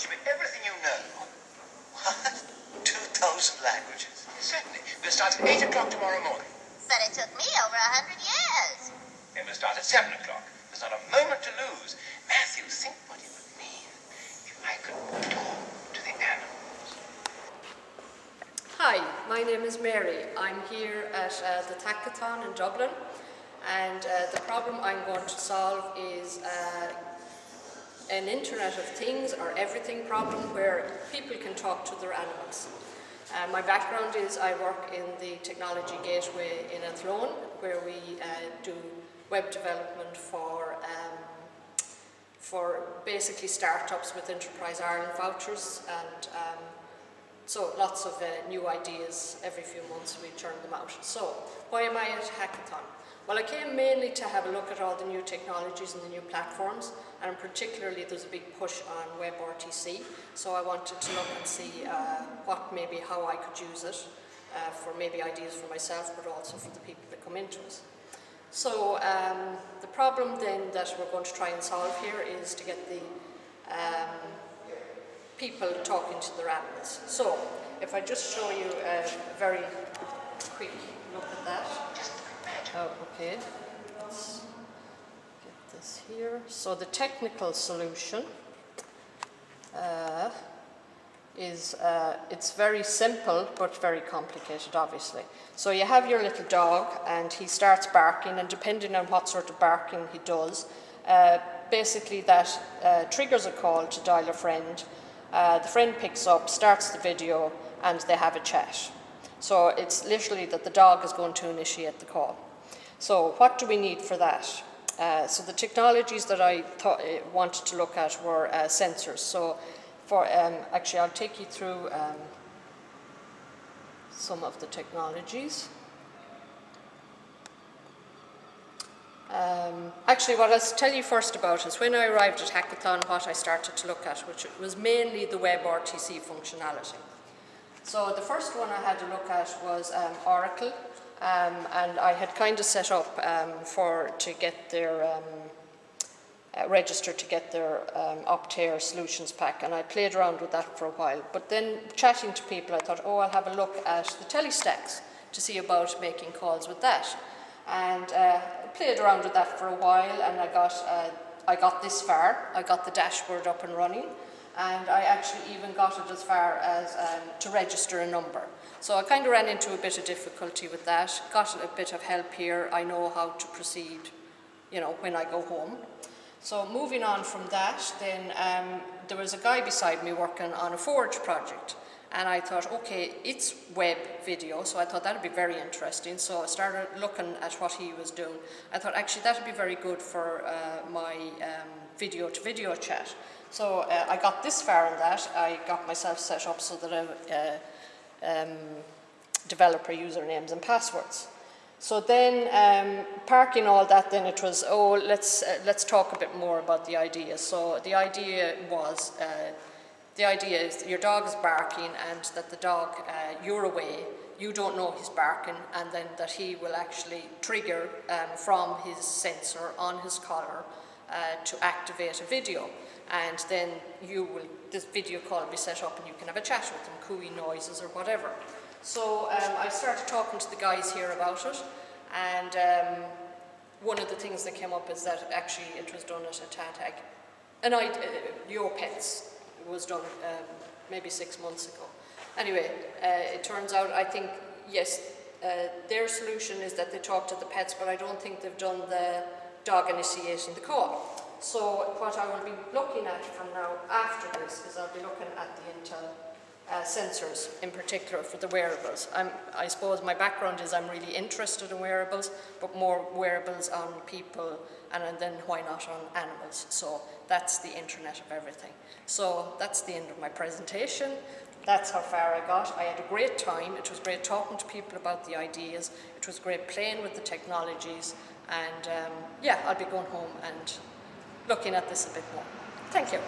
teach me everything you know. What? 2,000 languages? Certainly. We'll start at 8 o'clock tomorrow morning. But it took me over 100 years. Then we'll start at 7 o'clock. There's not a moment to lose. Matthew, think what it would mean if I could talk to the animals. Hi, my name is Mary. I'm here at the Tadhack in Dublin, and the problem I'm going to solve is an Internet of Things or everything problem where people can talk to their animals. My background is I work in the technology gateway in Athlone, where we do web development for basically startups with Enterprise Ireland vouchers, and so lots of new ideas. Every few months we churn them out. So why am I at Hackathon? Well, I came mainly to have a look at all the new technologies and the new platforms, and particularly there's a big push on WebRTC, so I wanted to look and see how I could use it for maybe ideas for myself, but also for the people that come into it. So the problem then that we're going to try and solve here is to get the people talking to their animals. So if I just show you a very quick look at that. Oh, okay. Let's get this here. So the technical solution is it's very simple but very complicated, obviously. So you have your little dog and he starts barking, and depending on what sort of barking he does, basically that triggers a call to dial a friend. The friend picks up, starts the video, and they have a chat. So it's literally that the dog is going to initiate the call. So what do we need for that? So the technologies that I wanted to look at were sensors. So for actually I'll take you through some of the technologies. Actually, what I'll tell you first about is when I arrived at Hackathon, what I started to look at, which was mainly the WebRTC functionality. So the first one I had to look at was Oracle, and I had kind of set up to get their register to get their Optare solutions pack, and I played around with that for a while. But then chatting to people, I thought, oh, I'll have a look at the telestacks to see about making calls with that. And played around with that for a while, and I got this far. I got the dashboard up and running, and I actually even got it as far as to register a number. So I kind of ran into a bit of difficulty with that. Got a bit of help here. I know how to proceed, when I go home. So moving on from that, then there was a guy beside me working on a Forge project. And I thought, okay, it's web video, so I thought that would be very interesting. So I started looking at what he was doing. I thought, actually, that would be very good for my video-to-video chat. So I got this far in that. I got myself set up so that I developer usernames and passwords. So then, parking all that, then it was, let's talk a bit more about the idea. So the idea is your dog is barking, and that the dog, you're away, you don't know he's barking, and then that he will actually trigger from his sensor on his collar to activate a video. And then this video call will be set up and you can have a chat with him, cooing noises or whatever. So I started talking to the guys here about it, and one of the things that came up is that actually it was done at a tadhack. And Your Pets was done maybe 6 months ago. Anyway, it turns out, I think, yes, their solution is that they talk to the pets, but I don't think they've done the dog initiating the call. So what I will be looking at from now after this is I'll be looking at the Intel sensors in particular for the wearables. I suppose my background is I'm really interested in wearables, but more wearables on people, and then why not on animals. So that's the Internet of everything. So that's the end of my presentation. That's how far I got. I had a great time. It was great talking to people about the ideas. It was great playing with the technologies. And yeah, I'll be going home and looking at this a bit more. Thank you.